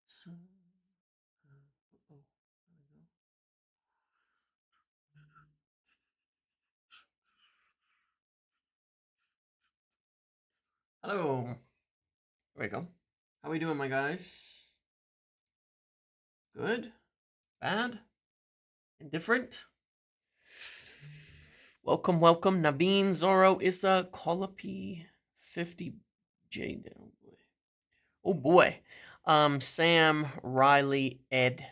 So, hello. There we go. How we doing, my guys? Good? Bad? Indifferent? Welcome, welcome. Naveen, Zorro, Issa, Kolapi, 50J. Oh boy. Sam, Riley, Ed,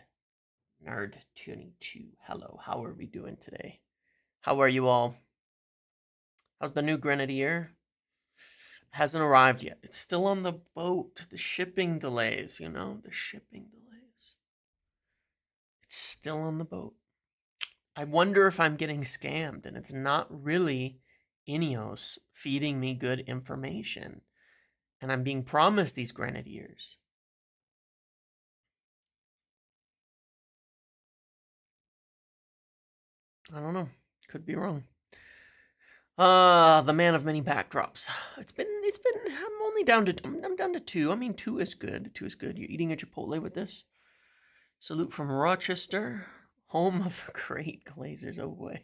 Nerd22. Hello, how are we doing today? How are you all? How's the new Grenadier? Hasn't arrived yet. It's still on the boat. The shipping delays, the shipping delays. It's still on the boat. I wonder if I'm getting scammed and it's not really Ineos feeding me good information. And I'm being promised these Grenadiers. I don't know. Could be wrong. The man of many backdrops. I'm only down to, I'm down to 2. I mean, 2 is good. 2 is good. You're eating a Chipotle with this? Salute from Rochester, home of the great Glazers. Oh boy.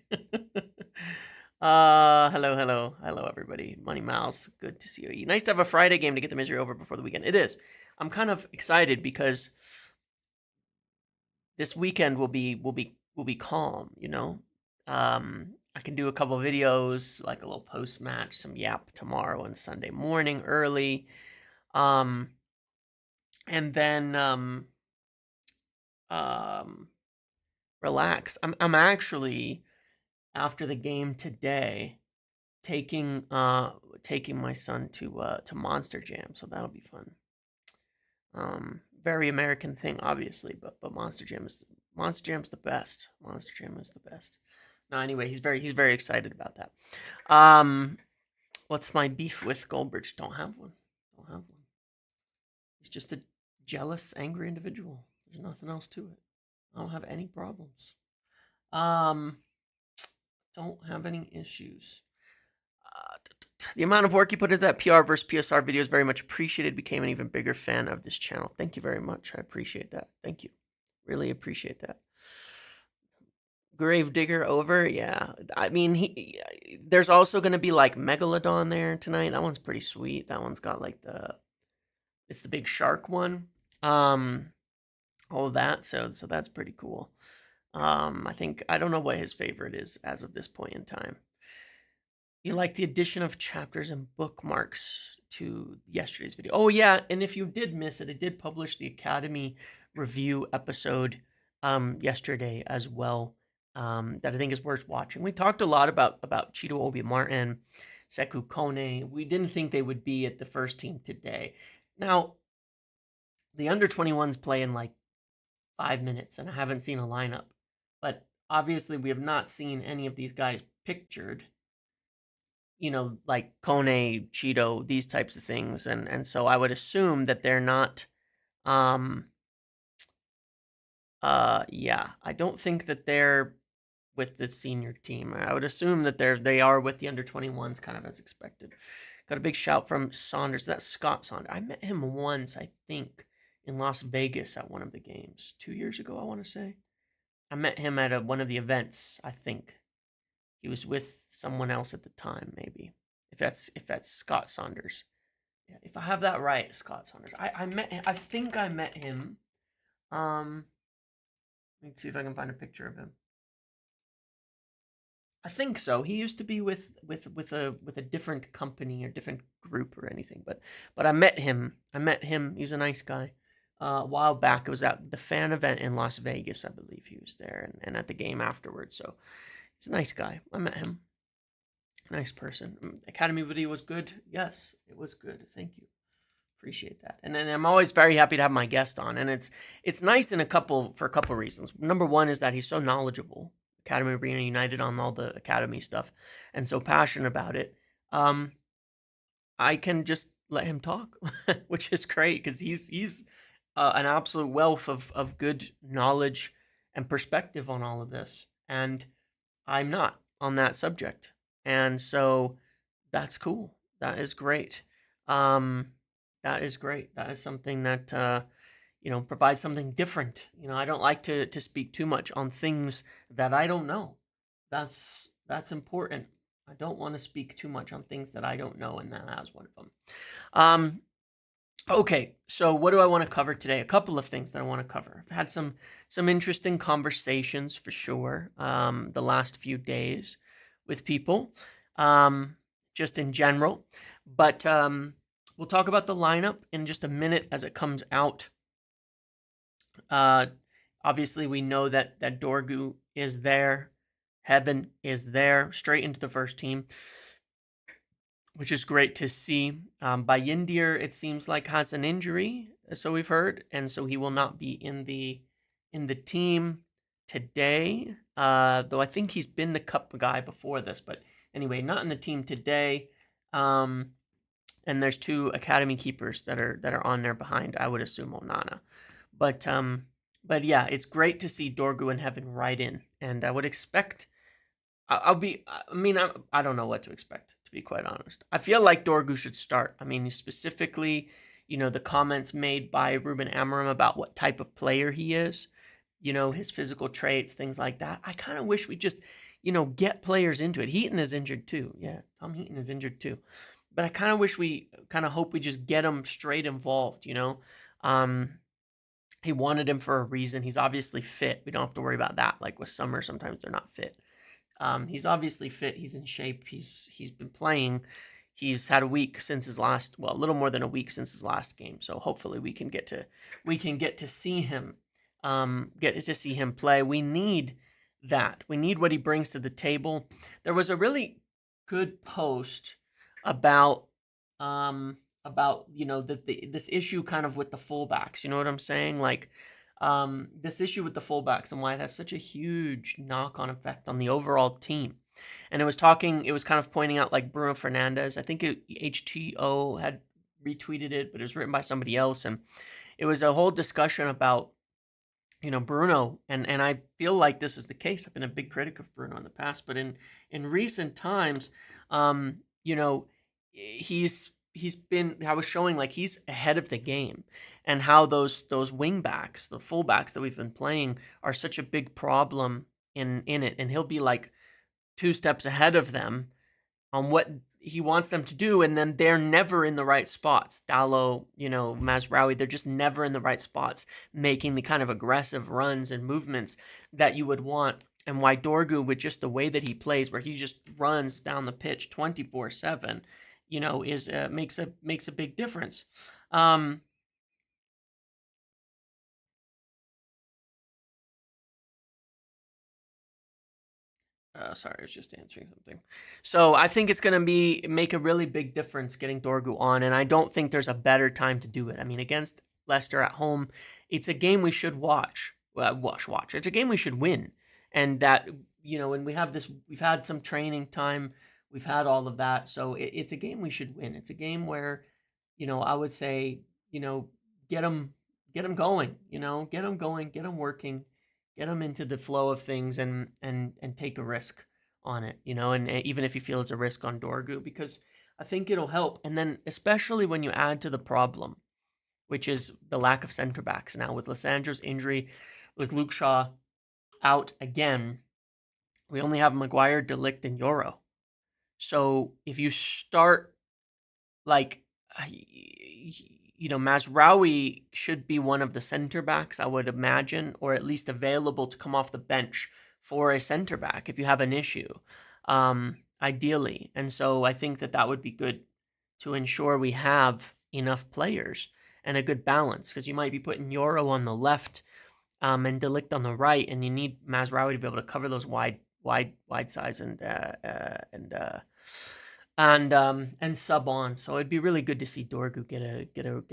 Hello, everybody. Money Mouse, good to see you. Nice to have a Friday game to get the misery over before the weekend. It is. I'm kind of excited because this weekend will be calm. I can do a couple of videos, like a little post match, some yap tomorrow and Sunday morning early, and then relax. I'm actually, after the game today, taking my son to Monster Jam, so that'll be fun. Very American thing, obviously, but Monster Jam's the best. Monster Jam is the best. No, anyway, he's very excited about that. What's my beef with Goldbridge? Don't have one. He's just a jealous, angry individual. There's nothing else to it. I don't have any problems. Don't have any issues. The amount of work you put into that PR versus PSR video is very much appreciated. Became an even bigger fan of this channel. Thank you very much. I appreciate that. Thank you. Really appreciate that. Gravedigger over, yeah. I mean, there's also going to be like Megalodon there tonight. That one's pretty sweet. That one's got like it's the big shark one. All of that. So that's pretty cool. I don't know what his favorite is as of this point in time. You like the addition of chapters and bookmarks to yesterday's video. Oh yeah, and if you did miss it, I did publish the Academy review episode yesterday as well. That I think is worth watching. We talked a lot about Cheeto Obi Martin, Sekou Kone. We didn't think they would be at the first team today. Now, the under-21s play in like 5 minutes, and I haven't seen a lineup. But obviously, we have not seen any of these guys pictured. Like Kone, Cheeto, these types of things, and so I would assume that they're not. Yeah, I don't think that they're with the senior team. I would assume that they are with the under-21s, kind of as expected. Got a big shout from Saunders. That's Scott Saunders. I met him once, I think, in Las Vegas at one of the games 2 years ago. I want to say I met him at one of the events. I think he was with someone else at the time, maybe. If that's Scott Saunders, yeah, if I have that right, Scott Saunders. I think I met him. Let me see if I can find a picture of him. I think so. He used to be with a different company or different group or anything. But I met him. He's a nice guy. A while back, it was at the fan event in Las Vegas, I believe he was there, and at the game afterwards. So he's a nice guy. I met him. Nice person. Academy video was good. Yes, it was good. Thank you. Appreciate that. And then I'm always very happy to have my guest on, and it's nice for a couple reasons. Number one is that he's so knowledgeable, Academy Arena United, on all the Academy stuff, and so passionate about it. I can just let him talk, which is great because he's an absolute wealth of good knowledge and perspective on all of this, and I'm not on that subject, and so that's cool. That is great. Um, that is great. That is something that provides something different. I don't like to speak too much on things that I don't know. That's important. I don't want to speak too much on things that I don't know, and that is one of them. Um, okay, so what do I want to cover today? A couple of things that I want to cover. I've had some interesting conversations for sure. The last few days with people, just in general, but we'll talk about the lineup in just a minute as it comes out. Uh, Obviously, we know that Dorgu is there, Heaven is there, straight into the first team, which is great to see. Bayindir, it seems like, has an injury, so we've heard, and so he will not be in the team today. Though I think he's been the cup guy before this, but anyway, not in the team today. And there's two academy keepers that are on there behind, I would assume, Onana. But yeah, it's great to see Dorgu and Heaven right in, and I would expect. I'll be. I mean, I don't know what to expect, to be quite honest. I feel like Dorgu should start. I mean, specifically, the comments made by Ruben Amorim about what type of player he is, his physical traits, things like that. I kind of wish we just, get players into it. Heaton is injured too. Yeah, Tom Heaton is injured too. But I kind of wish we kind of hope we just get him straight involved, He wanted him for a reason. He's obviously fit. We don't have to worry about that. Like with Summer, sometimes they're not fit. He's obviously fit. He's in shape. He's been playing. He's had a week since his last, well, a little more than a week since his last game. So hopefully we can get to see him, play. We need that. We need what he brings to the table. There was a really good post about this issue kind of with the fullbacks. You know what I'm saying? Like this issue with the fullbacks and why it has such a huge knock-on effect on the overall team. And it was kind of pointing out like Bruno Fernandes. I think HTO had retweeted it, but it was written by somebody else. And it was a whole discussion about, Bruno. And I feel like this is the case. I've been a big critic of Bruno in the past, but in recent times, he's been, I was showing like he's ahead of the game, and how those wing backs, the fullbacks that we've been playing, are such a big problem in it, and he'll be like 2 steps ahead of them on what he wants them to do, and then they're never in the right spots. Dallo, Mazraoui, they're just never in the right spots, making the kind of aggressive runs and movements that you would want. And why Dorgu, with just the way that he plays, where he just runs down the pitch 24/7, is makes a big difference. Sorry, I was just answering something. So I think it's going to make a really big difference getting Dorgu on, and I don't think there's a better time to do it. I mean, against Leicester at home, it's a game we should watch. Watch. It's a game we should win, and that and we've had some training time, we've had all of that, so it's a game we should win. It's a game where, I would say, get them going, get them going, get them working, get them into the flow of things, and take a risk on it, and even if you feel it's a risk on Dorgu, because I think it'll help. And then especially when you add to the problem, which is the lack of center backs now with Lissandro's injury, with Luke Shaw out again, we only have Maguire, De Ligt, and Euro. So if you start like Mazraoui should be one of the center backs, I would imagine, or at least available to come off the bench for a center back if you have an issue, ideally. And so I think that would be good to ensure we have enough players and a good balance, because you might be putting Euro on the left, and De Ligt on the right, and you need Mazraoui to be able to cover those wide sides and sub on. So it'd be really good to see Dorgu get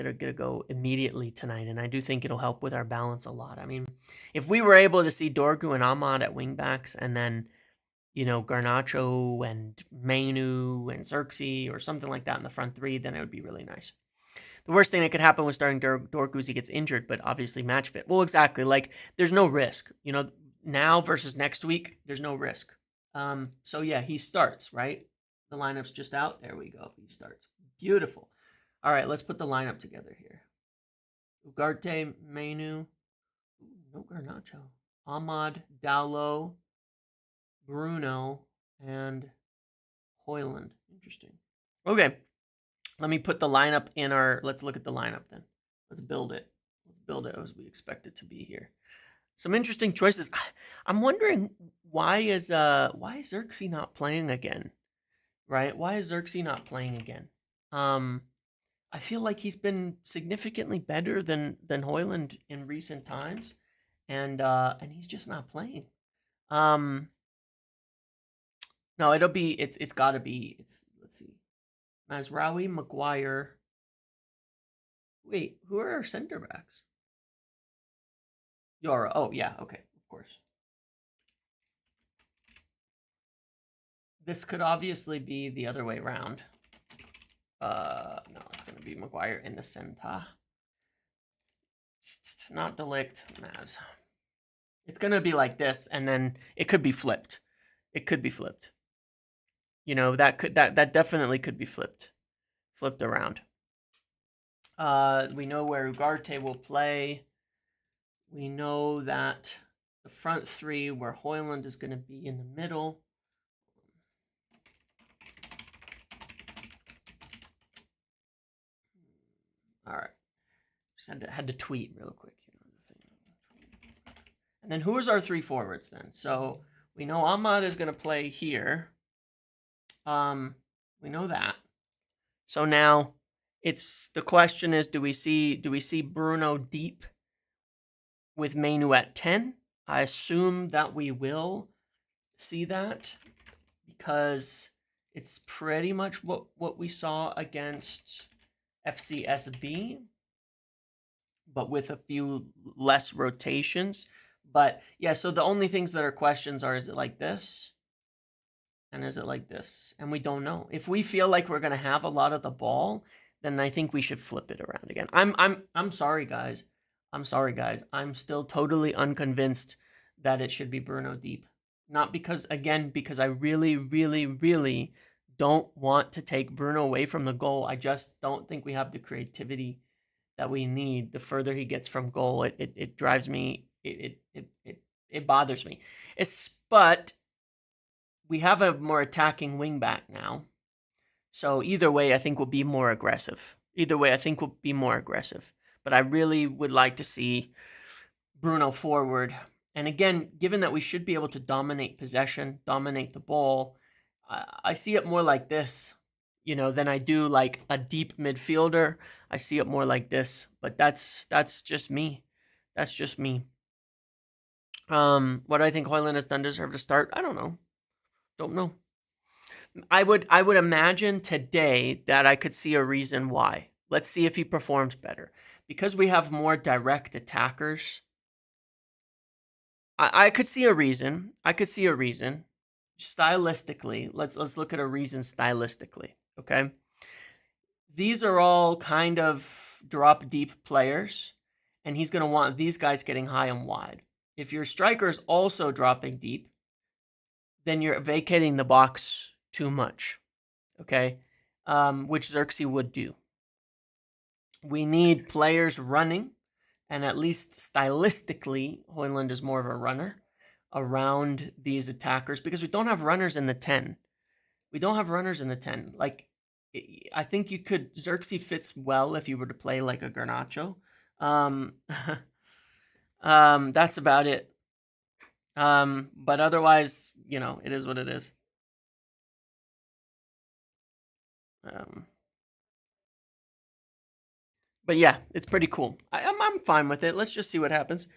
a go immediately tonight, and I do think it'll help with our balance a lot. I mean, if we were able to see Dorgu and Ahmad at wingbacks, and then Garnacho and Mainu and Xerxes or something like that in the front three, then it would be really nice. The worst thing that could happen with starting Dorgu is he gets injured, but obviously match fit. Well, exactly. Like, there's no risk. Now versus next week, there's no risk. So yeah, he starts, right? The lineup's just out. There we go. He starts. Beautiful. All right, let's put the lineup together here. Ugarte, Menu, no Garnacho, Ahmad, Dowlow, Bruno, and Hoyland. Interesting. Okay, let me put the lineup in our. Let's look at the lineup then. Let's build it. Let's build it as we expect it to be here. Some interesting choices. I'm wondering why is Xerxes not playing again? Right? Why is Xerxes not playing again? I feel like he's been significantly better than Hoyland in recent times, and he's just not playing. No, it's got to be let's see, Mazraoui, Maguire. Wait, who are our center backs? Yora. Oh yeah, okay, of course. This could obviously be the other way around. No, it's gonna be Maguire in the center. Not Delict, Maz. It's gonna be like this, and then it could be flipped. It could be flipped. You know, that definitely could be flipped around. We know where Ugarte will play. We know that the front three, where Hoyland is going to be in the middle. All right, just had to tweet real quick. And then who is our three forwards then? So we know Ahmad is going to play here. We know that. So now the question is, do we see Bruno deep with Menu at 10? I assume that we will see that because it's pretty much what we saw against FCSB, but with a few less rotations. But yeah, so the only things that are questions are, is it like this? And is it like this? And we don't know. If we feel like we're going to have a lot of the ball, then I think we should flip it around again. I'm sorry, guys. I'm sorry, guys. I'm still totally unconvinced that it should be Bruno deep. Not because, again, because I really, really, really don't want to take Bruno away from the goal. I just don't think we have the creativity that we need. The further he gets from goal, it drives me, it bothers me. But we have a more attacking wing back now. So either way, I think we'll be more aggressive. But I really would like to see Bruno forward. And again, given that we should be able to dominate possession, dominate the ball, I see it more like this, than I do like a deep midfielder. I see it more like this, but that's just me. That's just me. What do I think Hoyland has done to deserve to start? I don't know. I would imagine today that I could see a reason why. Let's see if he performs better. Because we have more direct attackers, I could see a reason. Stylistically, let's look at a reason stylistically, okay? These are all kind of drop deep players, and he's going to want these guys getting high and wide. If your striker is also dropping deep, then you're vacating the box too much, okay? Which Xerxes would do. We need players running, and at least stylistically, Hoyland is more of a runner around these attackers because we don't have runners in the 10. Like, I think Xerxes fits well if you were to play like a Garnacho. That's about it. But otherwise, it is what it is. But yeah, it's pretty cool. I'm fine with it. Let's just see what happens.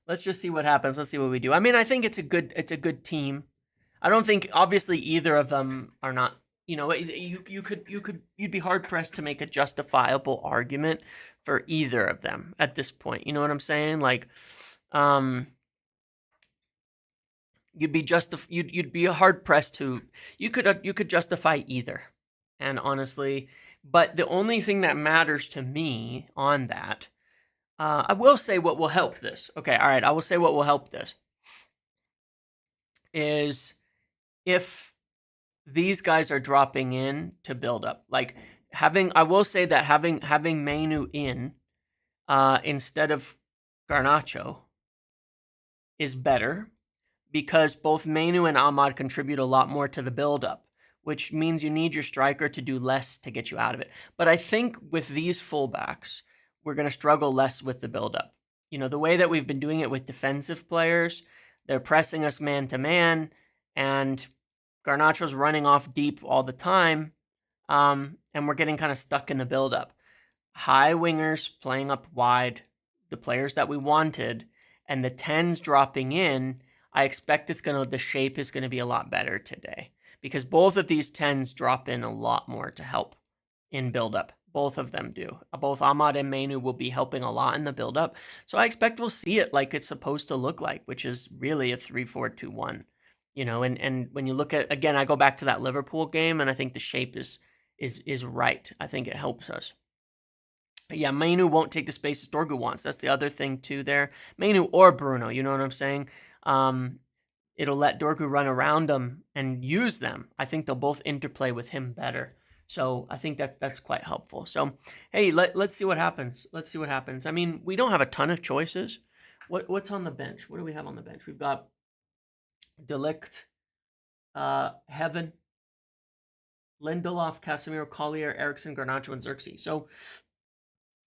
Let's see what we do. I mean, I think it's a good team. I don't think, obviously, either of them are not. You'd be hard pressed to make a justifiable argument for either of them at this point. You know what I'm saying? Like, you'd be hard pressed to. You could justify either, and honestly, but the only thing that matters to me on that, I will say what will help this. Okay, all right, I will say what will help this is if these guys are dropping in to build up. Like I will say that having Mainu in instead of Garnacho is better because both Mainu and Ahmad contribute a lot more to the build-up, which means you need your striker to do less to get you out of it. But I think with these fullbacks, we're going to struggle less with the build-up. The way that we've been doing it with defensive players, they're pressing us man-to-man, and Garnacho's running off deep all the time, and we're getting kind of stuck in the build-up. High wingers playing up wide, the players that we wanted, and the 10s dropping in, I expect the shape is going to be a lot better today because both of these 10s drop in a lot more to help in build-up. Both of them do. Both Ahmad and Mainu will be helping a lot in the build-up. So I expect we'll see it like it's supposed to look like, which is really a 3-4-2-1. And when you look at, again, I go back to that Liverpool game, and I think the shape is right. I think it helps us. But yeah, Mainu won't take the spaces Dorgu wants. That's the other thing too there. Mainu or Bruno, you know what I'm saying? It'll let Dorgu run around them and use them. I think they'll both interplay with him better. So I think that's quite helpful. So, hey, let's see what happens. Let's see what happens. I mean, we don't have a ton of choices. What's on the bench? What do we have on the bench? We've got Delict, Heaven, Lindelof, Casemiro, Collier, Eriksson, Garnacho, and Xerxes. So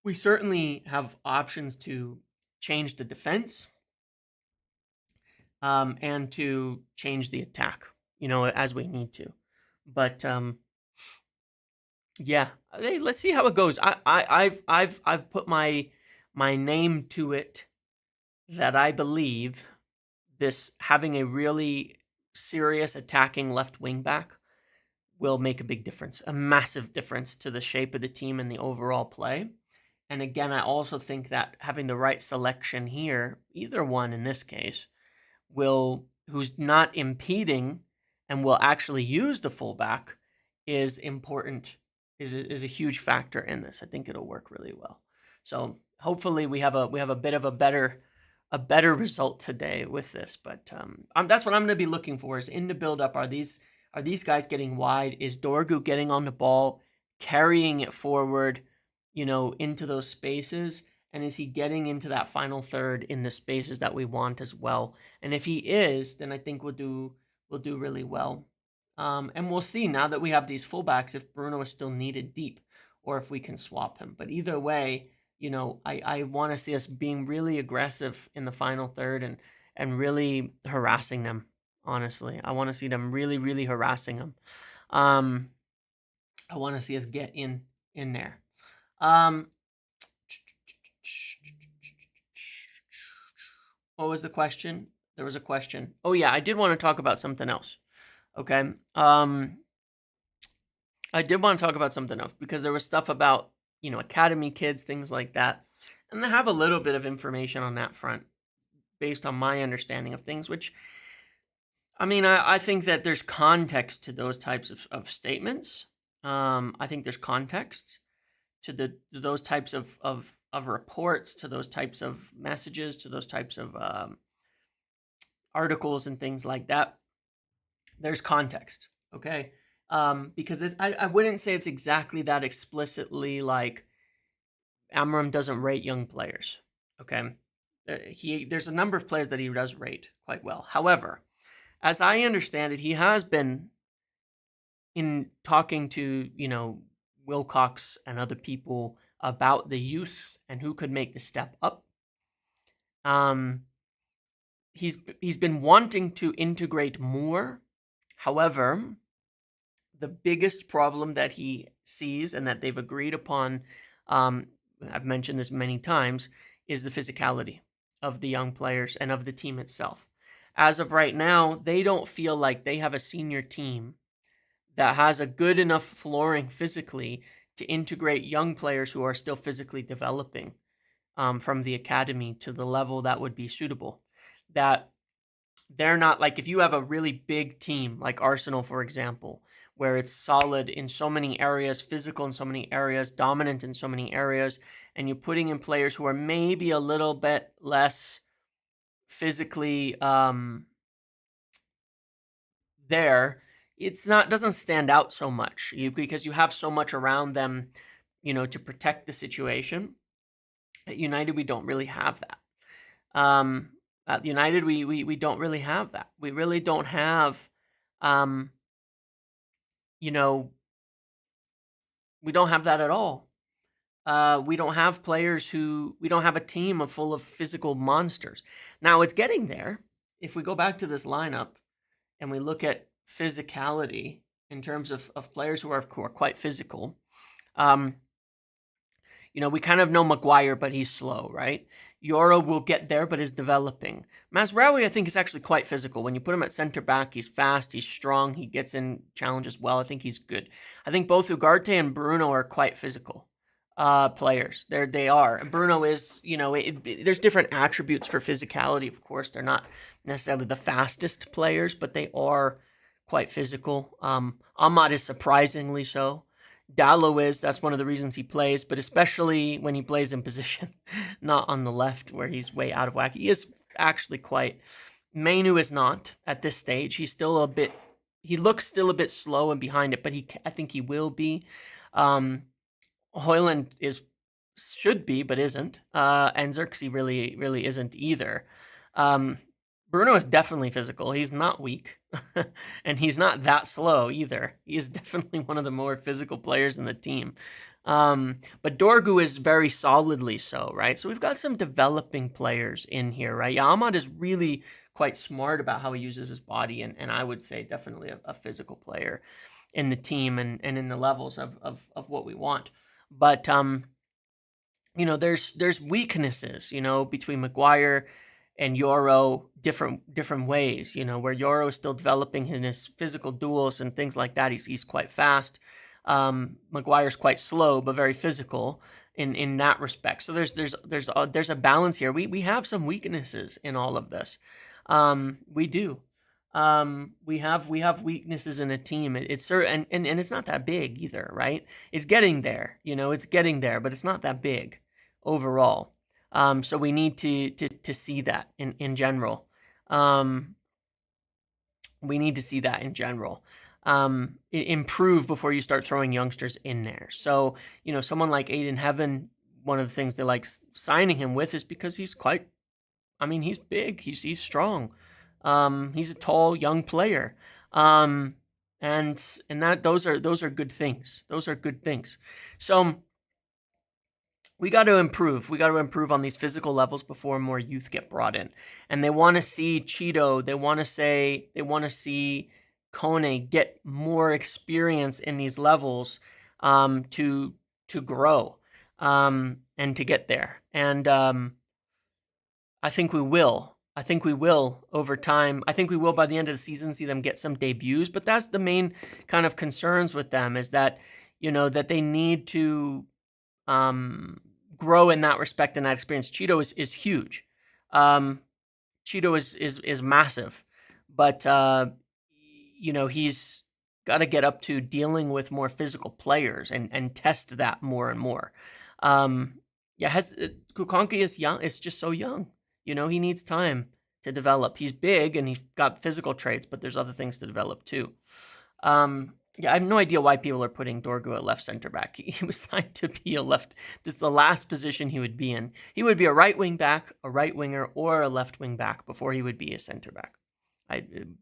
we certainly have options to change the defense and to change the attack, as we need to. But yeah, hey, let's see how it goes. I've put my name to it that I believe this having a really serious attacking left wing back will make a big difference, a massive difference to the shape of the team and the overall play. And again, I also think that having the right selection here, either one in this case, who's not impeding and will actually use the fullback is important, is a huge factor in this. I think it'll work really well. So hopefully we have a bit of a better result today with this. But that's what I'm going to be looking for is in the build-up. Are these guys getting wide? Is Dorgu getting on the ball, carrying it forward, into those spaces? And is he getting into that final third in the spaces that we want as well? And if he is, then I think we'll do really well. And we'll see now that we have these fullbacks if Bruno is still needed deep or if we can swap him. But either way, I want to see us being really aggressive in the final third and really harassing them. Honestly, I want to see them really, really harassing them. I want to see us get in there. What was the question? There was a question. Oh yeah, I did want to talk about something else. Okay. I did want to talk about something else because there was stuff about, academy kids, things like that. And I have a little bit of information on that front based on my understanding of things, which, I mean, I think that there's context to those types of statements. I think there's context to those types of reports, to those types of messages, to those types of articles and things like that. There's context, okay? Because I wouldn't say it's exactly that explicitly like Amram doesn't rate young players, okay? There's a number of players that he does rate quite well. However, as I understand it, he has been in talking to, Wilcox and other people about the youth and who could make the step up. He's been wanting to integrate more. However, the biggest problem that he sees and that they've agreed upon, I've mentioned this many times, is the physicality of the young players and of the team itself. As of right now, they don't feel like they have a senior team that has a good enough flooring physically to integrate young players who are still physically developing from the academy to the level that would be suitable. That they're not like, if you have a really big team like Arsenal, for example, where it's solid in so many areas, physical in so many areas, dominant in so many areas, and you're putting in players who are maybe a little bit less physically there, it's not doesn't stand out so much because you have so much around them, to protect the situation. At United, we don't really have that. At United, we don't really have that. We really don't have, um, you know, we don't have that at all. We don't have we don't have a team full of physical monsters. Now it's getting there. If we go back to this lineup and we look at physicality in terms of players who are quite physical, um, we kind of know Maguire, but he's slow, right? Yoro will get there, but is developing. Mazraoui, I think, is actually quite physical. When you put him at center back, he's fast, he's strong, he gets in challenges well. I think he's good. I think both Ugarte and Bruno are quite physical players. They are. Bruno is, there's different attributes for physicality. Of course, they're not necessarily the fastest players, but they are quite physical. Ahmad is surprisingly so. Dallo is, that's one of the reasons he plays, but especially when he plays in position, not on the left where he's way out of whack. He is actually quite. Mainu is not at this stage. He looks still a bit slow and behind it, but I think he will be. Højlund should be, but isn't. And Xerxes really isn't either. Bruno is definitely physical. He's not weak. And he's not that slow either. He is definitely one of the more physical players in the team. But Dorgu is very solidly so, right? So we've got some developing players in here, right? Yeah, Ahmad is really quite smart about how he uses his body, and I would say definitely a physical player in the team and in the levels of what we want. But there's weaknesses, between Maguire and Yoro, different ways, where Yoro is still developing in his physical duels and things like that. He's quite fast. Maguire's quite slow, but very physical in that respect. So there's a balance here. We have some weaknesses in all of this. We do. We have weaknesses in a team. It's certain, and it's not that big either, right? It's getting there, it's getting there, but it's not that big overall. So we need to see that in general. We need to see that in general. Improve before you start throwing youngsters in there. So, someone like Aiden Heaven, one of the things they like signing him with is because he's he's big, he's strong. He's a tall young player. And that those are good things. Those are good things. So we got to improve. We got to improve on these physical levels before more youth get brought in. And they want to see Cheeto. They want to see Kone get more experience in these levels to grow and to get there. And I think we will. I think we will over time. I think we will by the end of the season see them get some debuts. But that's the main kind of concerns with them is that, that they need to grow in that respect and that experience. Cheeto is huge. Cheeto is massive, but he's got to get up to dealing with more physical players and test that more and more. Kukonki is young. It's just so young. He needs time to develop. He's big and he's got physical traits, but there's other things to develop too. I have no idea why people are putting Dorgu at left center back. He was signed to be a left. This is the last position he would be in. He would be a right wing back, a right winger, or a left wing back before he would be a center back.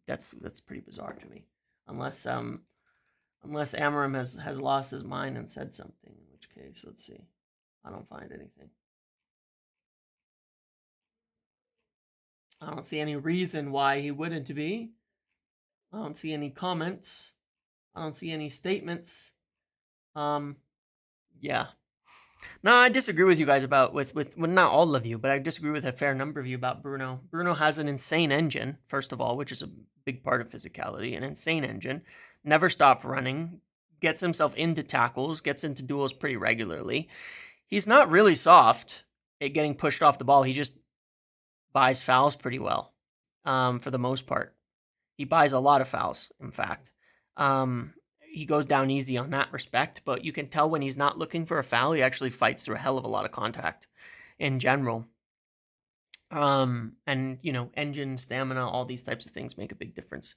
That's pretty bizarre to me. Unless Amarim has lost his mind and said something, in which case, let's see. I don't find anything. I don't see any reason why he wouldn't be. I don't see any comments. I don't see any statements. Yeah. No, I disagree with you guys about well, not all of you, but I disagree with a fair number of you about Bruno. Bruno has an insane engine, first of all, which is a big part of physicality. An insane engine, never stop running, gets himself into tackles, gets into duels pretty regularly. He's not really soft at getting pushed off the ball. He just buys fouls pretty well, for the most part. He buys a lot of fouls, in fact. He goes down easy on that respect, but you can tell when he's not looking for a foul, he actually fights through a hell of a lot of contact in general. And, engine, stamina, all these types of things make a big difference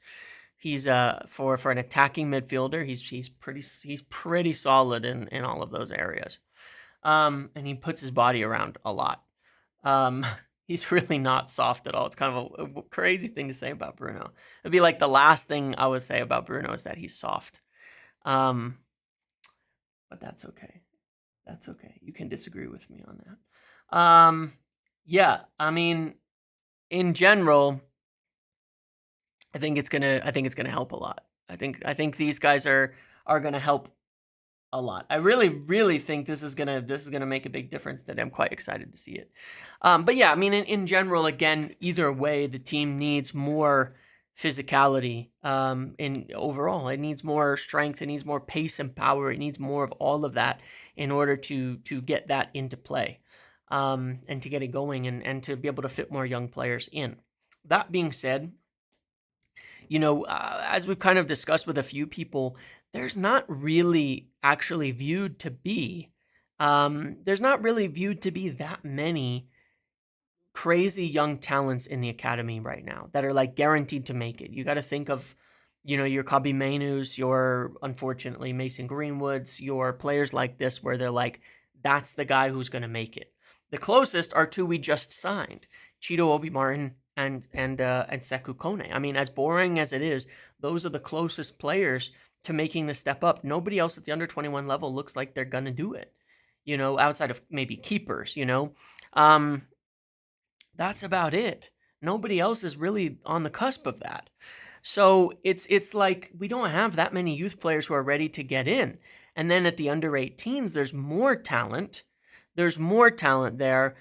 He's for an attacking midfielder, he's pretty solid in all of those areas. And he puts his body around a lot. Um, he's really not soft at all. It's kind of a crazy thing to say about Bruno. It'd be like the last thing I would say about Bruno is that he's soft. But that's okay. That's okay. You can disagree with me on that. Yeah, I mean, in general, I think it's gonna help a lot. I think these guys are gonna help a lot. I really think this is gonna make a big difference today. I'm quite excited to see it. But yeah, I mean, in general, again, either way, the team needs more physicality. In overall, it needs more strength. It needs more pace and power. It needs more of all of that in order to get that into play, and to get it going, and to be able to fit more young players in. That being said, as we've kind of discussed with a few people, there's not really actually viewed to be, there's not really viewed to be that many crazy young talents in the academy right now that are like guaranteed to make it. You got to think of, your Kobbie Mainus, your unfortunately Mason Greenwoods, your players like this where they're like, that's the guy who's going to make it. The closest are two we just signed, Cheeto Obi-Martin and Sekou Kone. I mean, as boring as it is, those are the closest players to making the step up. Nobody else at the under 21 level looks like they're going to do it, outside of maybe keepers, that's about it. Nobody else is really on the cusp of that. So it's like we don't have that many youth players who are ready to get in. And then at the under 18s, there's more talent. There's more talent there,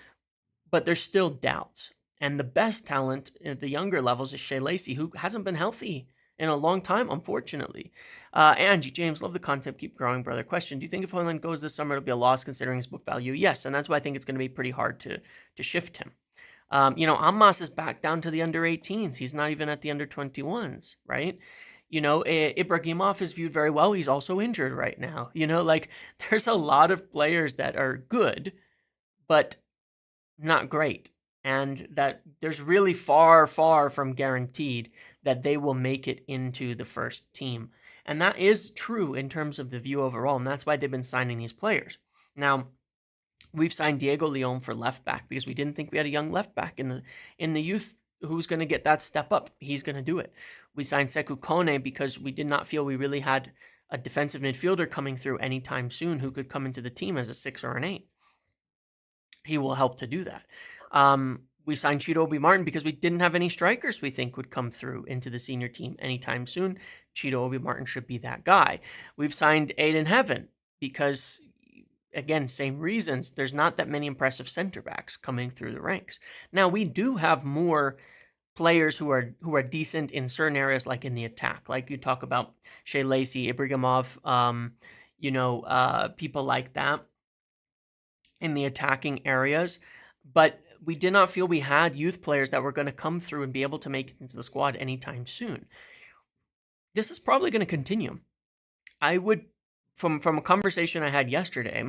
but there's still doubts. And the best talent at the younger levels is Shea Lacey, who hasn't been healthy in a long time, unfortunately. Angie, James, love the content. Keep growing, brother. Question, do you think if Hoyland goes this summer, it'll be a loss considering his book value? Yes, and that's why I think it's going to be pretty hard to shift him. Ammas is back down to the under 18s. He's not even at the under 21s, right? Ibrahimov is viewed very well. He's also injured right now. There's a lot of players that are good, but not great. And that there's really far from guaranteed that they will make it into the first team. And that is true in terms of the view overall. And that's why they've been signing these players. Now, we've signed Diego Leon for left back because we didn't think we had a young left back in the youth who's going to get that step up. He's going to do it. We signed Sekou Kone because we did not feel we really had a defensive midfielder coming through anytime soon who could come into the team as a 6 or an 8. He will help to do that. We signed Cheeto Obi-Martin because we didn't have any strikers we think would come through into the senior team anytime soon. Cheeto Obi-Martin should be that guy. We've signed Aiden Heaven because, again, same reasons. There's not that many impressive center backs coming through the ranks. Now, we do have more players who are decent in certain areas, like in the attack. Like you talk about Shea Lacey, Ibrahimov, people like that in the attacking areas. But we did not feel we had youth players that were going to come through and be able to make it into the squad anytime soon. This is probably going to continue. I would, from a conversation I had yesterday,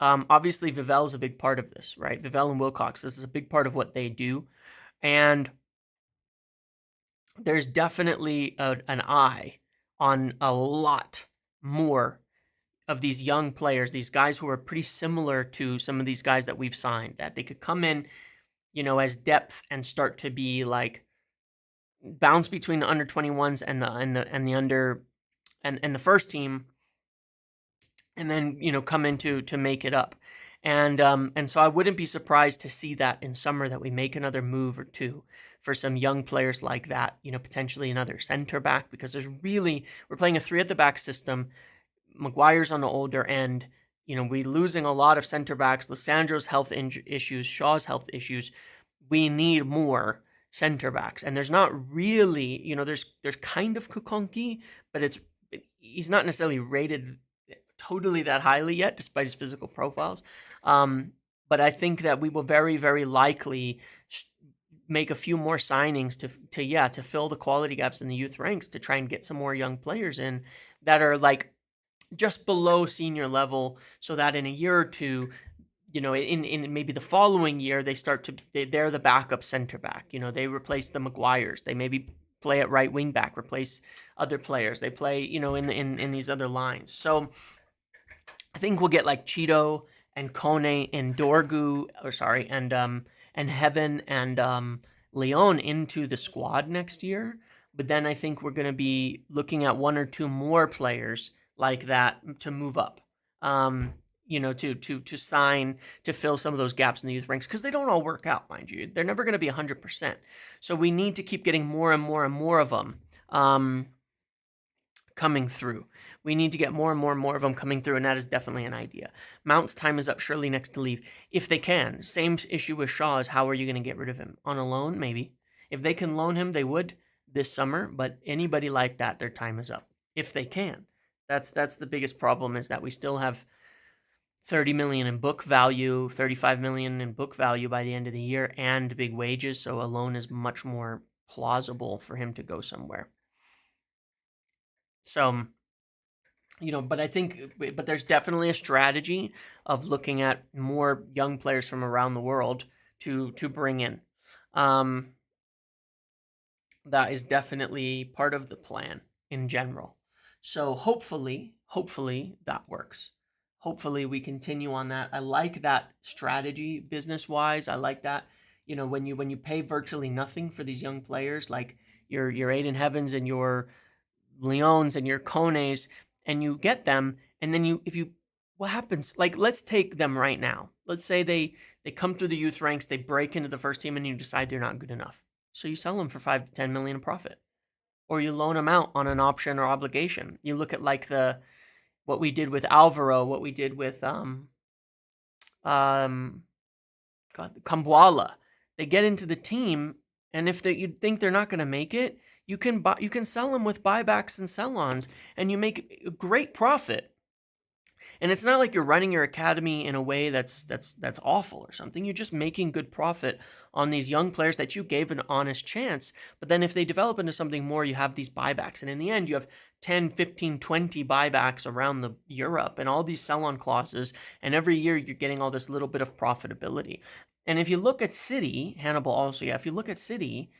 obviously Vivell is a big part of this, right? Vivell and Wilcox, this is a big part of what they do. And there's definitely an eye on a lot more of these young players, these guys who are pretty similar to some of these guys that we've signed, that they could come in, as depth and start to be like bounce between the under 21s and the under and the first team, and then come into to make it up. And so I wouldn't be surprised to see that in summer that we make another move or two for some young players like that, potentially another center back, because we're playing a 3 at the back system. Maguire's on the older end. We're losing a lot of center backs. Lissandro's health issues, Shaw's health issues. We need more center backs. And there's not really, there's kind of Kukonki, but he's not necessarily rated totally that highly yet, despite his physical profiles. But I think that we will very, very likely make a few more signings to fill the quality gaps in the youth ranks, to try and get some more young players in that are like just below senior level, so that in a year or two, in maybe the following year, they're the backup center back. They replace the Maguires. They maybe play at right wing back, replace other players. They play, in these other lines. So I think we'll get like Cheeto and Kone and Dorgu, and Heaven and Leon into the squad next year. But then I think we're going to be looking at one or two more players like that to move up. To sign to fill some of those gaps in the youth ranks, because they don't all work out, mind you. They're never going to be 100%. So we need to keep getting more and more and more of them coming through. We need to get more and more and more of them coming through, and that is definitely an idea. Mount's time is up, surely next to leave, if they can. Same issue with Shaw is how are you going to get rid of him? On a loan, maybe. If they can loan him, they would this summer, but anybody like that, their time is up, if they can. That's the biggest problem, is that we still have 30 million in book value, 35 million in book value by the end of the year, and big wages, so a loan is much more plausible for him to go somewhere. So, but there's definitely a strategy of looking at more young players from around the world to bring in. That is definitely part of the plan in general. So hopefully that works. Hopefully we continue on that. I like that strategy business-wise. I like that. When you pay virtually nothing for these young players, like your Aiden Heavens and your Leons and your Kones, and you get them, and then what happens? Like, let's take them right now. Let's say they come through the youth ranks, they break into the first team, and you decide they're not good enough. So you sell them for 5 to 10 million in profit, or you loan them out on an option or obligation. You look at like what we did with Alvaro, what we did with Kambuala. They get into the team, and if you think they're not going to make it, you can sell them with buybacks and sell-ons, and you make a great profit. And it's not like you're running your academy in a way that's awful or something. You're just making good profit on these young players that you gave an honest chance. But then if they develop into something more, you have these buybacks. And in the end, you have 10, 15, 20 buybacks around Europe and all these sell-on clauses. And every year you're getting all this little bit of profitability. And if you look at City, Hannibal also, if you look at City,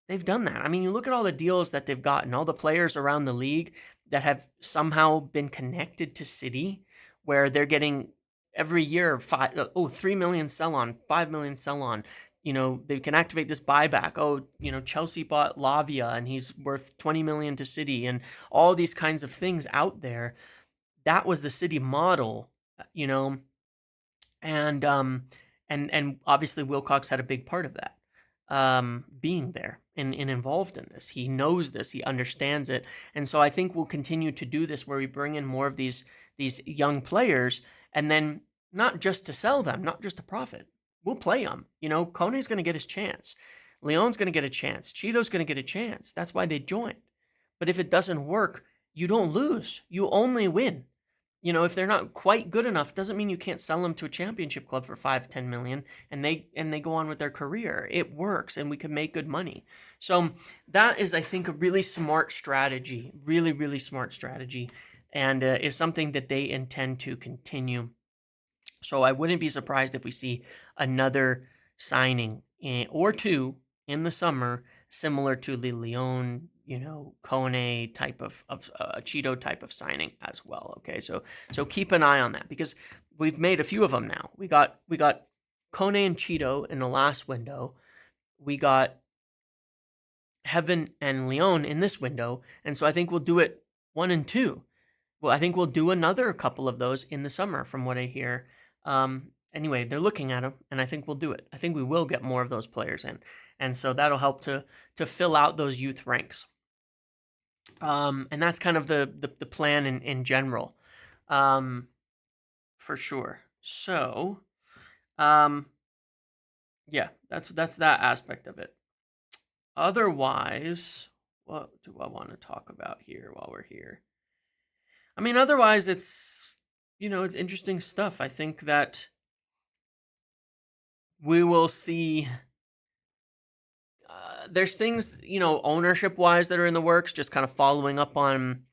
they've done that. I mean, you look at all the deals that they've gotten, all the players around the league that have somehow been connected to City, where they're getting every year 3 million sell on, 5 million sell on. They can activate this buyback. Chelsea bought Lavia and he's worth 20 million to City, and all these kinds of things out there. That was the City model, and obviously Wilcox had a big part of that. Being there and involved in this. He knows this, he understands it. And so I think we'll continue to do this, where we bring in more of these young players, and then not just to sell them, not just to profit. We'll play them. Kone's going to get his chance. Leon's going to get a chance. Cheeto's going to get a chance. That's why they joined. But if it doesn't work, you don't lose. You only win. If they're not quite good enough, doesn't mean you can't sell them to a championship club for 5, 10 million, and they go on with their career. It works, and we can make good money. So that is, I think, a really smart strategy, really, really smart strategy, and is something that they intend to continue. So I wouldn't be surprised if we see another signing or two in the summer, similar to the Leon, Kone type of Cheeto type of signing as well. Okay, so keep an eye on that, because we've made a few of them now. We got Kone and Cheeto in the last window. We got Heaven and Leon in this window, and so I think we'll do it 1 and 2. Well, I think we'll do another couple of those in the summer, from what I hear. Anyway, they're looking at them, and I think we'll do it. I think we will get more of those players in, and so that'll help to fill out those youth ranks. And that's kind of the plan in general, for sure. So, yeah, that's that aspect of it. Otherwise, what do I want to talk about here while we're here? I mean, otherwise, it's it's interesting stuff. I think that we will see. There's things, ownership-wise that are in the works, just kind of following up on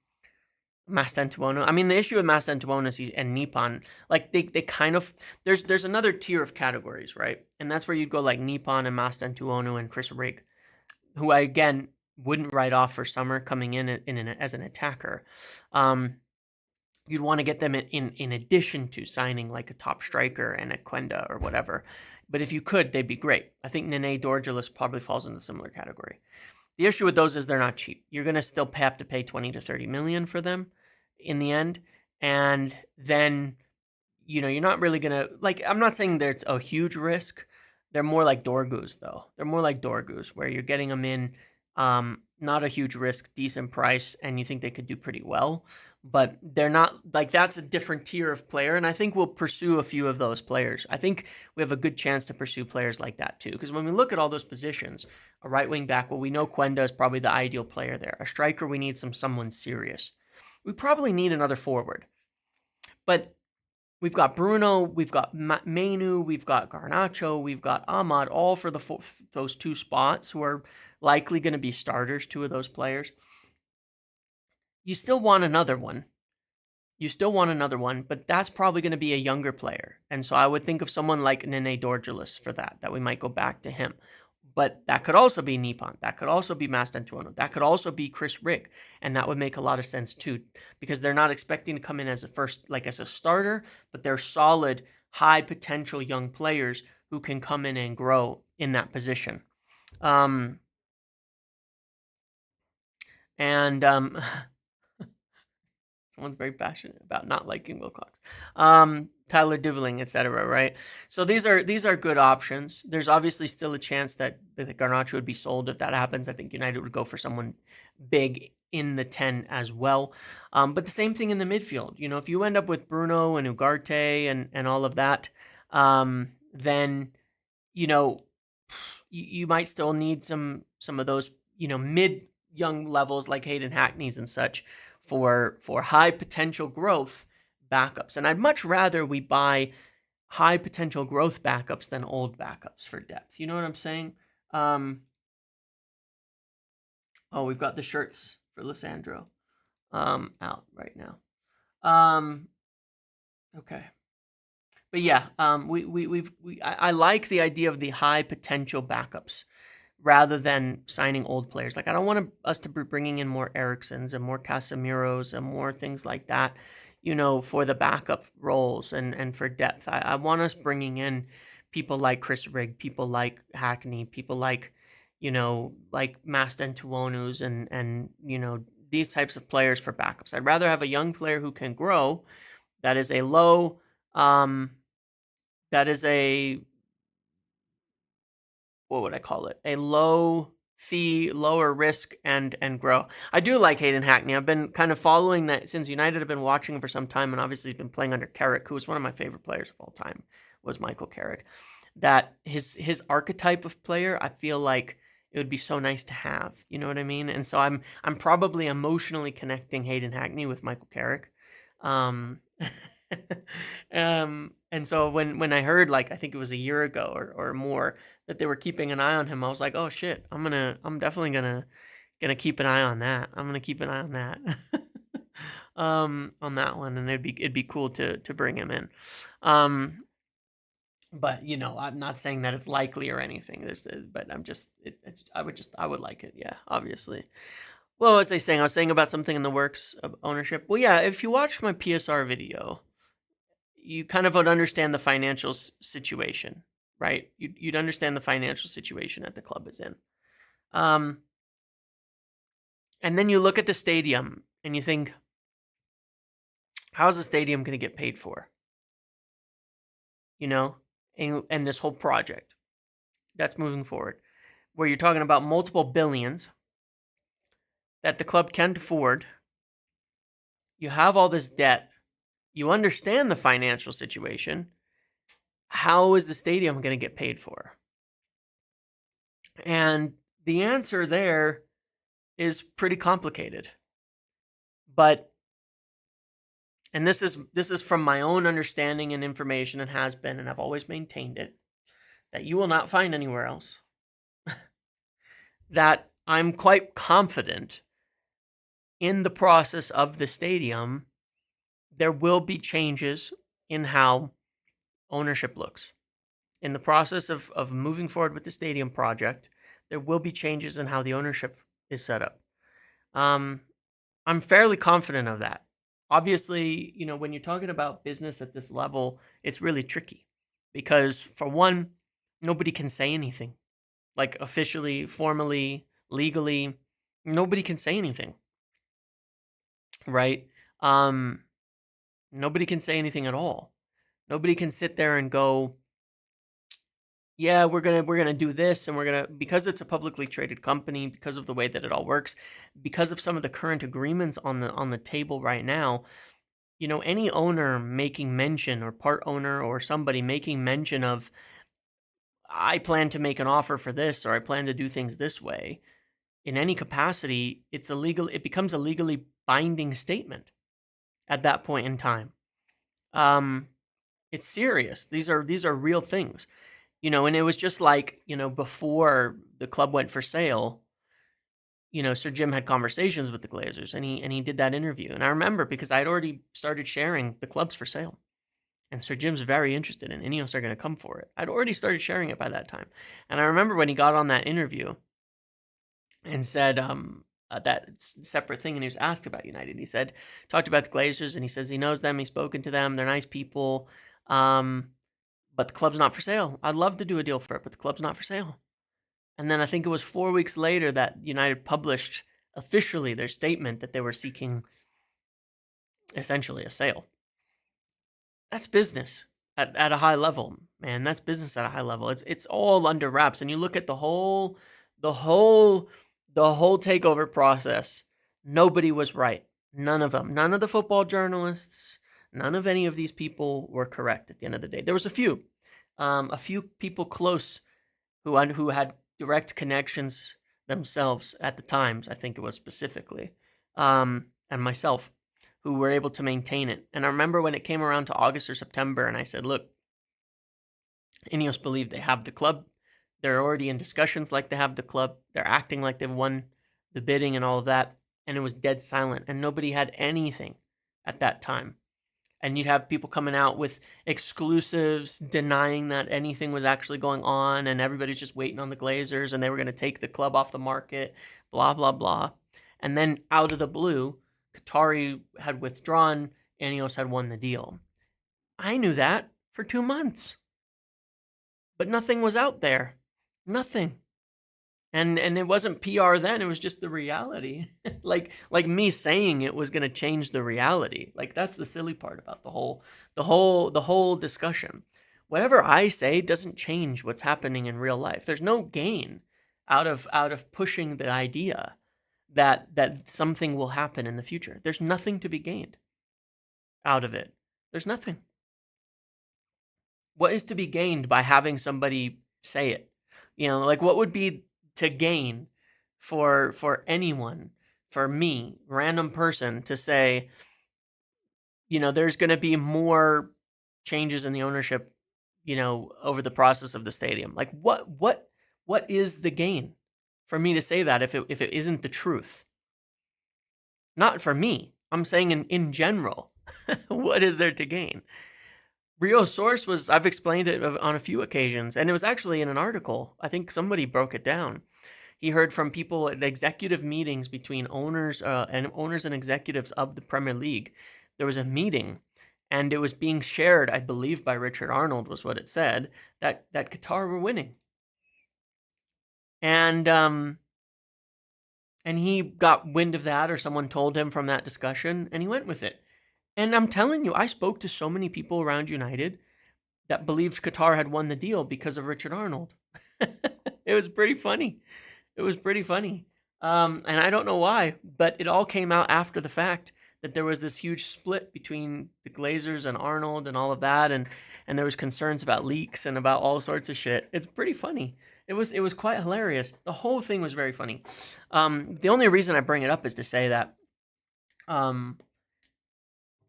Mastantuono. I mean, the issue with Mastantuono and Nippon, like, they kind of... There's another tier of categories, right? And that's where you'd go, like, Nippon and Mastantuono and Chris Rigg, who, again, wouldn't write off for summer coming in as an attacker. You'd want to get them in addition to signing like a top striker and a Quenda or whatever. But if you could, they'd be great. I think Nene Dorgu probably falls in a similar category. The issue with those is they're not cheap. You're going to still have to pay 20 to 30 million for them in the end. And then, you're not really going to, like, I'm not saying there's a huge risk. They're more like Dorgu's, though. They're more like Dorgu's, where you're getting them in, not a huge risk, decent price, and you think they could do pretty well. But they're not, like, that's a different tier of player, and I think we'll pursue a few of those players. I think we have a good chance to pursue players like that, too, because when we look at all those positions, a right wing back, well, we know Quenda is probably the ideal player there. A striker, we need someone serious. We probably need another forward. But we've got Bruno, we've got Mainu, we've got Garnacho, we've got Ahmad, all for those two spots who are likely going to be starters, two of those players. You still want another one. But that's probably going to be a younger player. And so I would think of someone like Nene Dorgu for that we might go back to him. But that could also be Nippon. That could also be Mastantuono. That could also be Chris Rigg. And that would make a lot of sense too, because they're not expecting to come in as as a starter, but they're solid, high potential young players who can come in and grow in that position. Someone's very passionate about not liking Wilcox. Tyler Diveling, etc. Right? So these are good options. There's obviously still a chance that Garnacho would be sold. If that happens, I think United would go for someone big in the 10 as well. But the same thing in the midfield. If you end up with Bruno and Ugarte and all of that, then you might still need some of those mid young levels like Hayden Hackney's and such for high potential growth backups. And I'd much rather we buy high potential growth backups than old backups for depth. You know what I'm saying? We've got the shirts for Lissandro out right now. Okay. But yeah, I like the idea of the high potential backups rather than signing old players. Like, I don't want us to be bringing in more Ericssons and more Casemiros and more things like that, for the backup roles and for depth. I want us bringing in people like Chris Rigg, people like Hackney, people like, like Mastantuonus and these types of players for backups. I'd rather have a young player who can grow. That is a low, what would I call it? A low fee, lower risk, and grow. I do like Hayden Hackney. I've been kind of following that since United. Have been watching him for some time, and obviously he's been playing under Carrick, who was one of my favorite players of all time, was Michael Carrick. That his archetype of player, I feel like it would be so nice to have. You know what I mean? And so I'm probably emotionally connecting Hayden Hackney with Michael Carrick. And so when I heard, like, I think it was a year ago or more, that they were keeping an eye on him, I was like, oh shit, I'm definitely gonna keep an eye on that. I'm gonna keep an eye on that. On that one, and it'd be cool to bring him in. But I'm not saying that it's likely or anything. But I would like it. Yeah, obviously. Well, what was I saying? I was saying about something in the works of ownership. Well, yeah, if you watched my PSR video, you kind of would understand the financial situation, right? You'd understand the financial situation that the club is in. And then you look at the stadium and you think, how's the stadium going to get paid for? And this whole project that's moving forward, where you're talking about multiple billions that the club can't afford. You have all this debt. You understand the financial situation. How is the stadium going to get paid for? And the answer there is pretty complicated. And this is from my own understanding and information, and has been, and I've always maintained it, that you will not find anywhere else. That I'm quite confident in the process of the stadium, there will be changes in how ownership looks. In the process of moving forward with the stadium project, there will be changes in how the ownership is set up. Um, I'm fairly confident of that. Obviously, when you're talking about business at this level, it's really tricky because, for one, nobody can say anything like officially, formally, legally. Nobody can say anything, right? Um, Nobody can say anything at all. Nobody can sit there and go, yeah, we're gonna do this, and we're gonna, because it's a publicly traded company, because of the way that it all works, because of some of the current agreements on the table right now. Any owner making mention, or part owner, or somebody making mention of, I plan to make an offer for this, or I plan to do things this way, in any capacity, it becomes a legally binding statement at that point in time. Um, it's serious. These are real things. And it was just like, before the club went for sale, Sir Jim had conversations with the Glazers, and he did that interview. And I remember, because I had already started sharing the club's for sale. And Sir Jim's very interested, and Ineos are going to come for it. I'd already started sharing it by that time. And I remember when he got on that interview and said that separate thing, and he was asked about United. He said, talked about the Glazers, and he says he knows them, he's spoken to them, they're nice people, but the club's not for sale. I'd love to do a deal for it, but the club's not for sale. And then I think it was 4 weeks later that United published officially their statement that they were seeking essentially a sale. That's business at a high level, man. That's business at a high level. It's all under wraps. And you look at the whole takeover process. Nobody was right. None of them. None of the football journalists. None of any of these people were correct at the end of the day. There was a few people close who had direct connections themselves at the Times. I think it was specifically, and myself, who were able to maintain it. And I remember when it came around to August or September, and I said, look, Ineos believe they have the club. They're already in discussions like they have the club. They're acting like they've won the bidding and all of that. And it was dead silent, and nobody had anything at that time. And you'd have people coming out with exclusives denying that anything was actually going on, and everybody's just waiting on the Glazers, and they were going to take the club off the market, blah, blah, blah. And then out of the blue, Qatari had withdrawn, Ineos had won the deal. I knew that for 2 months. But nothing was out there. Nothing. And it wasn't PR then, it was just the reality. like me saying it was going to change the reality. Like, that's the silly part about the whole discussion. Whatever I say doesn't change what's happening in real life. There's no gain out of pushing the idea that something will happen in the future. There's nothing to be gained out of it. There's nothing. What is to be gained by having somebody say it? Like, what would be to gain for anyone, for me, random person, to say, there's going to be more changes in the ownership, over the process of the stadium? Like, what is the gain for me to say that if it isn't the truth? Not for me. I'm saying in general. What is there to gain? Rio's source was, I've explained it on a few occasions, and it was actually in an article. I think somebody broke it down. He heard from people at the executive meetings between owners and executives of the Premier League. There was a meeting, and it was being shared, I believe, by Richard Arnold, was what it said, that Qatar were winning. And he got wind of that, or someone told him from that discussion, and he went with it. And I'm telling you, I spoke to so many people around United that believed Qatar had won the deal because of Richard Arnold. It was pretty funny. And I don't know why, but it all came out after the fact that there was this huge split between the Glazers and Arnold and all of that, and there was concerns about leaks and about all sorts of shit. It's pretty funny. It was quite hilarious. The whole thing was very funny. The only reason I bring it up is to say that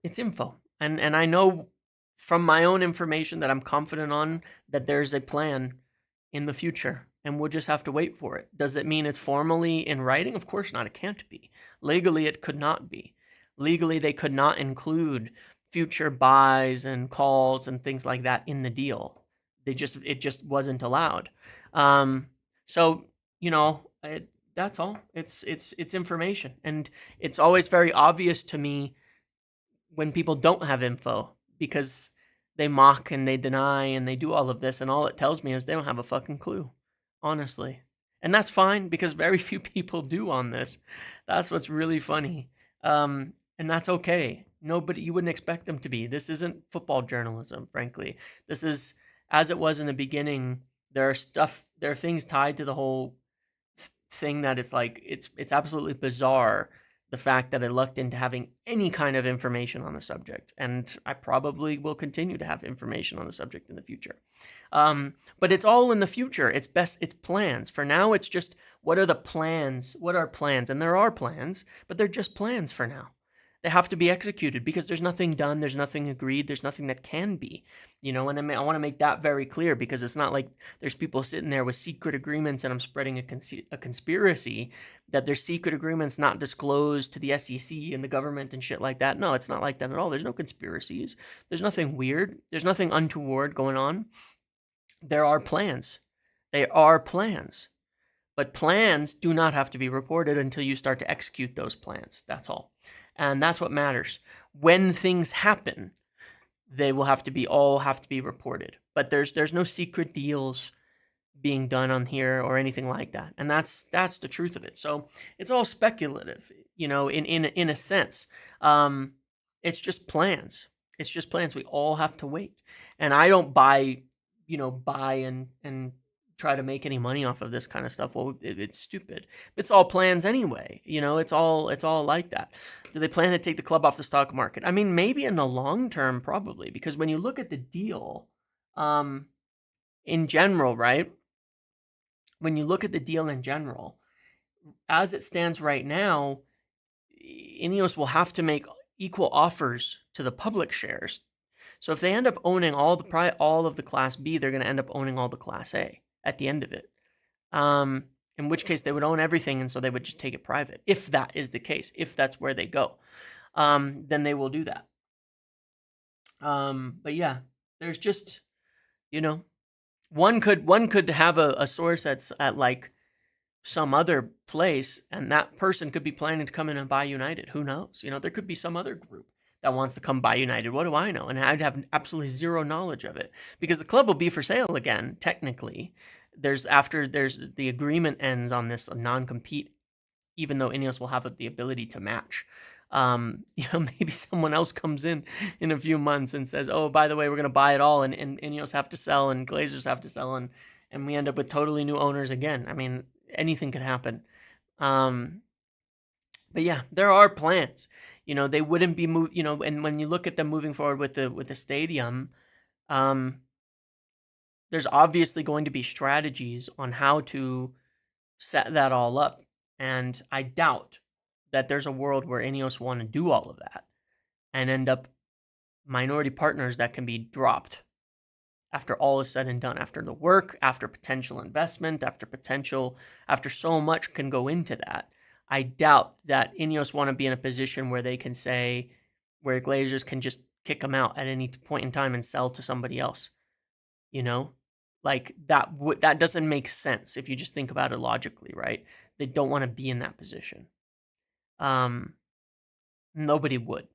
it's info. And I know from my own information that I'm confident on that there's a plan in the future, and we'll just have to wait for it. Does it mean it's formally in writing? Of course not. It can't be. Legally, it could not be. Legally, they could not include future buys and calls and things like that in the deal. It just wasn't allowed. So, That's all. It's information, and it's always very obvious to me when people don't have info because they mock and they deny and they do all of this, and all it tells me is they don't have a fucking clue, honestly. And that's fine because very few people do on this. That's what's really funny. And that's okay. Nobody, you wouldn't expect them to be. This isn't football journalism, frankly. This is, as it was in the beginning, there are things tied to the whole thing that it's like, it's absolutely bizarre the fact that I lucked into having any kind of information on the subject, and I probably will continue to have information on the subject in the future. But it's all in the future. It's plans. For now, it's just what are the plans? What are plans? And there are plans, but they're just plans for now. They have to be executed because there's nothing done, there's nothing agreed, there's nothing that can be, and I want to make that very clear because it's not like there's people sitting there with secret agreements and I'm spreading a conspiracy that there's secret agreements not disclosed to the SEC and the government and shit like that. No, it's not like that at all. There's no conspiracies. There's nothing weird. There's nothing untoward going on. There are plans. They are plans. But plans do not have to be reported until you start to execute those plans. That's all. And that's what matters. When things happen, they will have to be reported. But there's no secret deals being done on here or anything like that. And that's the truth of it. So it's all speculative, in a sense. It's just plans. It's just plans. We all have to wait. And I don't buy and try to make any money off of this kind of stuff. Well, it's stupid. It's all plans anyway. It's all like that. Do they plan to take the club off the stock market? I mean, maybe in the long term, probably, because when you look at the deal, in general, right? When you look at the deal in general, as it stands right now, Ineos will have to make equal offers to the public shares. So if they end up owning all of the Class B, they're going to end up owning all the Class A at the end of it. In which case they would own everything, and so they would just take it private. If that is the case, if that's where they go, then they will do that. But yeah, there's just, one could have a source that's at like some other place, and that person could be planning to come in and buy United. Who knows? There could be some other group that wants to come buy United. What do I know? And I'd have absolutely zero knowledge of it because the club will be for sale again. Technically, there's the agreement ends on this non-compete, even though Ineos will have the ability to match. Maybe someone else comes in a few months and says, "Oh, by the way, we're going to buy it all," and Ineos have to sell, and Glazers have to sell, and we end up with totally new owners again. I mean, anything could happen. But yeah, there are plans. They wouldn't be moved. And when you look at them moving forward with the stadium, there's obviously going to be strategies on how to set that all up. And I doubt that there's a world where Ineos want to do all of that and end up minority partners that can be dropped after all is said and done, after the work, after potential investment, after so much can go into that. I doubt that Ineos want to be in a position where they can say, where Glazers can just kick them out at any point in time and sell to somebody else. Like that doesn't make sense if you just think about it logically, right? They don't want to be in that position. Nobody would,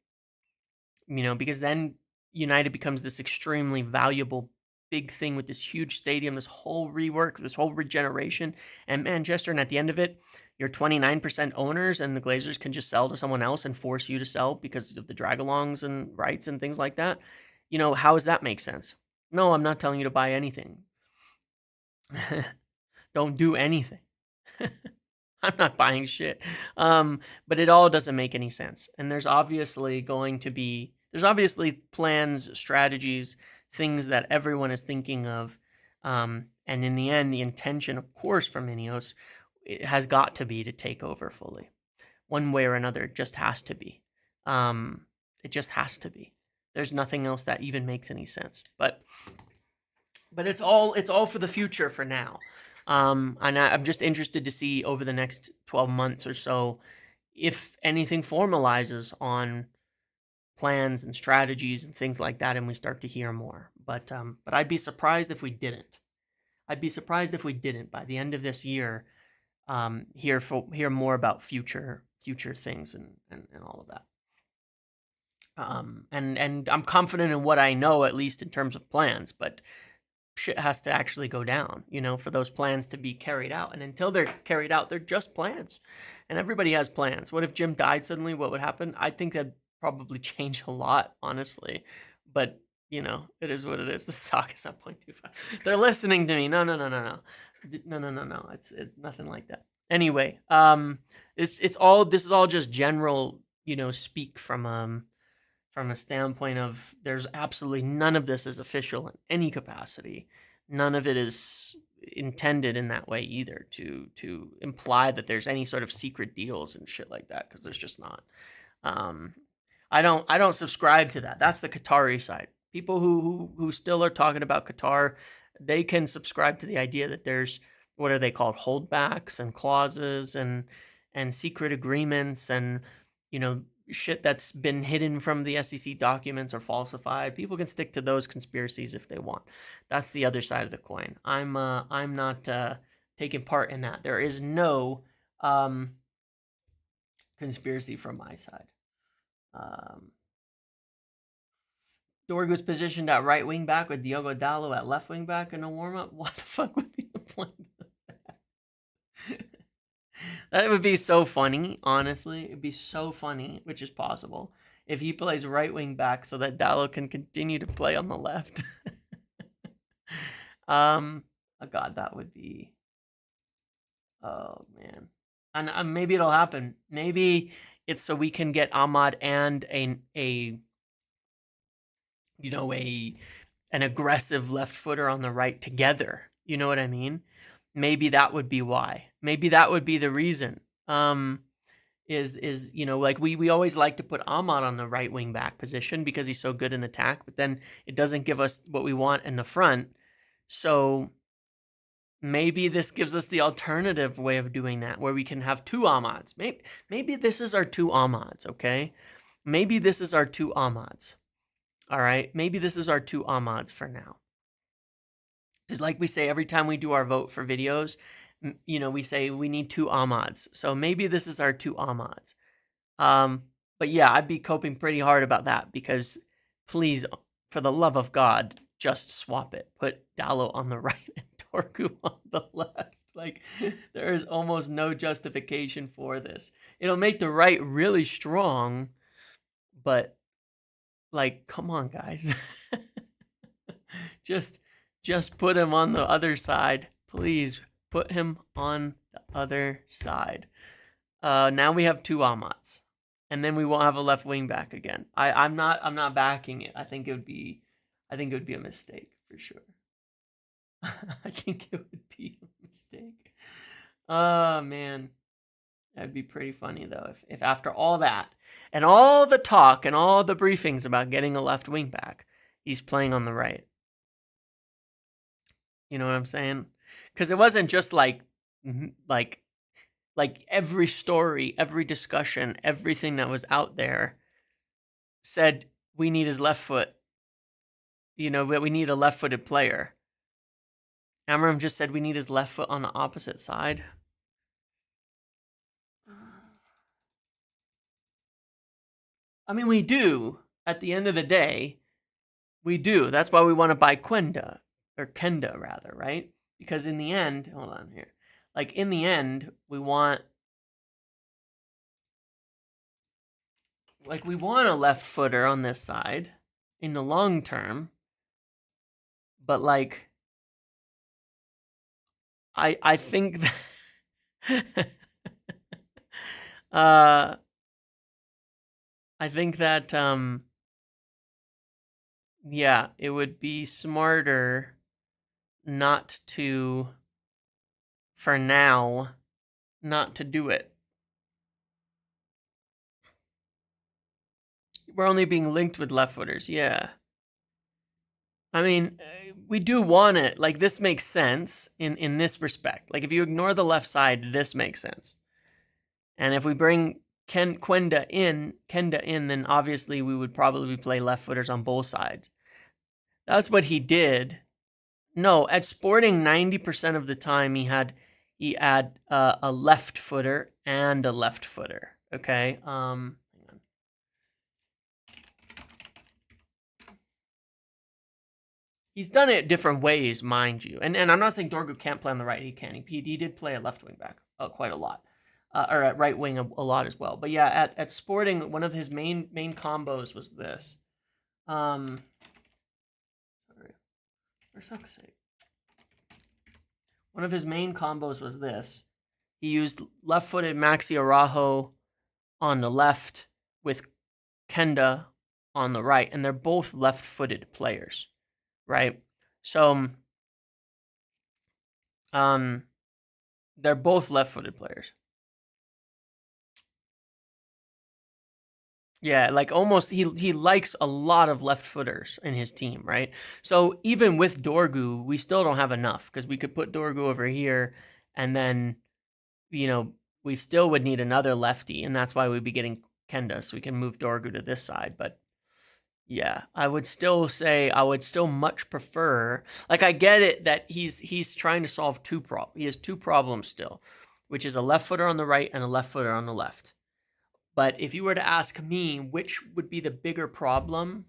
because then United becomes this extremely valuable big thing with this huge stadium, this whole rework, this whole regeneration, and Manchester. And at the end of it, you're 29% owners, and the Glazers can just sell to someone else and force you to sell because of the drag-alongs and rights and things like that. How does that make sense? No, I'm not telling you to buy anything. Don't do anything. I'm not buying shit. But it all doesn't make any sense. And there's obviously plans, strategies, things that everyone is thinking of. And in the end, the intention, of course, from Ineos, it has got to be to take over fully. One way or another, it just has to be. It just has to be. There's nothing else that even makes any sense. But it's all for the future for now. And I'm just interested to see over the next 12 months or so if anything formalizes on plans and strategies and things like that, and we start to hear more. But I'd be surprised if we didn't. By the end of this year. hear more about future things and all of that. And I'm confident in what I know, at least in terms of plans, but shit has to actually go down, for those plans to be carried out. And until they're carried out, they're just plans. And everybody has plans. What if Jim died suddenly? What would happen? I think that'd probably change a lot, honestly. But, it is what it is. The stock is up 0.25. They're listening to me. No. No. It's nothing like that. Anyway, this is all just general, speak from a standpoint of there's absolutely none of this is official in any capacity. None of it is intended in that way either to imply that there's any sort of secret deals and shit like that, because there's just not. I don't subscribe to that. That's the Qatari side. People who still are talking about Qatar, they can subscribe to the idea that there's, what are they called, holdbacks and clauses and secret agreements and shit that's been hidden from the SEC documents or falsified. People can stick to those conspiracies if they want. That's the other side of the coin. I'm not taking part in that. There is no conspiracy from my side. Dorgu's positioned at right wing back with Diogo Dalot at left wing back in a warm up. What the fuck would be the point of that? That would be so funny, honestly. It'd be so funny, which is possible, if he plays right wing back so that Dalot can continue to play on the left. Oh God, that would be. Oh man, and maybe it'll happen. Maybe it's so we can get Ahmad and an aggressive left footer on the right together. You know what I mean? Maybe that would be why. Maybe that would be the reason. Is like we always like to put Ahmad on the right wing back position because he's so good in attack, but then it doesn't give us what we want in the front. So maybe this gives us the alternative way of doing that, where we can have two Ahmads. Maybe this is our two Ahmads, okay? Maybe this is our two Ahmads. All right? Maybe this is our two Ahmads for now. Because like we say every time we do our vote for videos, we say we need two Ahmads. So maybe this is our two Ahmads. But yeah, I'd be coping pretty hard about that, because please, for the love of God, just swap it. Put Dalot on the right and Dorgu on the left. Like, there is almost no justification for this. It'll make the right really strong, but like, come on, guys. Just put him on the other side. Please put him on the other side. Now we have two Ahmads, and then we won't have a left wing back again. I'm not backing it. I think it would be a mistake for sure. I think it would be a mistake. Oh man, that'd be pretty funny though if after all that and all the talk and all the briefings about getting a left wing back, he's playing on the right. You know what I'm saying? Because it wasn't just like every story, every discussion, everything that was out there said we need his left foot. But we need a left-footed player. Amram just said we need his left foot on the opposite side. I mean, we do. At the end of the day, we do. That's why we want to buy Kenda, rather, right? Because in the end, hold on here. Like, in the end, we want a left footer on this side in the long term. But like, I think that I think that yeah, it would be smarter not to, for now, not to do it. We're only being linked with left footers, yeah. I mean, we do want it. Like, this makes sense in this respect. Like, if you ignore the left side, this makes sense. And if we bring Kenda in, then obviously we would probably play left footers on both sides. That's what he did. No, at Sporting, 90% of the time he had he add a left footer and a left footer. Okay. Hang on. He's done it different ways, mind you. And I'm not saying Dorgu can't play on the right. He can. He did play a left wing back quite a lot. Or at right wing a lot as well. But yeah, at Sporting, one of his main combos was this. Sorry. For suck's sake. One of his main combos was this. He used left-footed Maxi Araujo on the left with Kenda on the right, and they're both left-footed players, right? So, they're both left-footed players. Yeah, like almost he likes a lot of left footers in his team, right? So even with Dorgu, we still don't have enough because we could put Dorgu over here, and then we still would need another lefty, and that's why we'd be getting Kenda, so we can move Dorgu to this side. But yeah, I would still say I would still much prefer. Like I get it that he's trying to solve two problems. He has two problems still, which is a left footer on the right and a left footer on the left. But if you were to ask me which would be the bigger problem,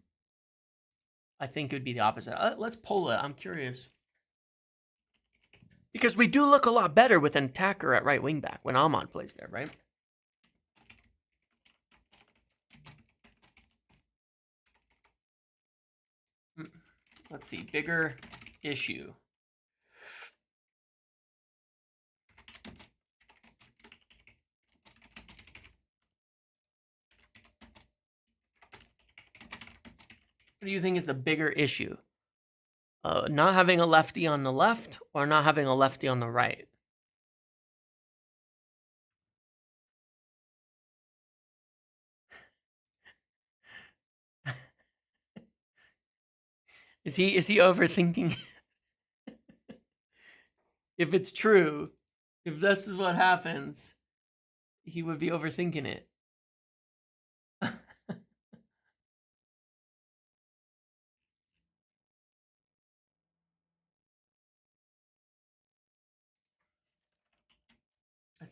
I think it would be the opposite. Let's pull it. I'm curious. Because we do look a lot better with an attacker at right wing back when Ahmad plays there, right? Let's see. Bigger issue. What do you think is the bigger issue? Not having a lefty on the left or not having a lefty on the right? Is he overthinking? If it's true, if this is what happens, he would be overthinking it.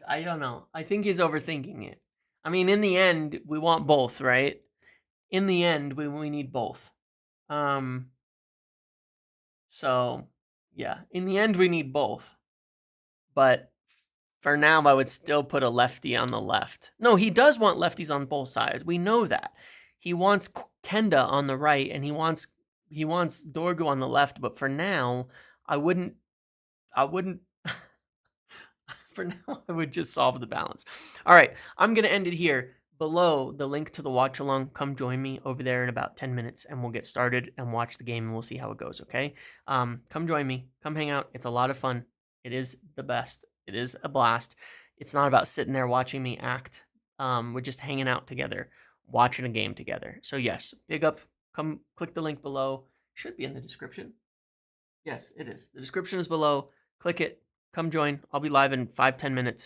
I don't know. I think he's overthinking it. I mean, in the end, we want both, right? In the end, we need both. So yeah, in the end, we need both. But for now, I would still put a lefty on the left. No, he does want lefties on both sides. We know that. He wants Kenda on the right, and he wants Dorgu on the left. But for now, I wouldn't. For now, I would just solve the balance. All right, I'm gonna end it here. Below the link to the watch along, come join me over there in about 10 minutes and we'll get started and watch the game and we'll see how it goes, okay? Come join me. Come hang out. It's a lot of fun. It is the best. It is a blast. It's not about sitting there watching me act. We're just hanging out together, watching a game together. So yes, big up. Come click the link below. Should be in the description. Yes, it is. The description is below. Click it. Come join. I'll be live in 5-10 minutes.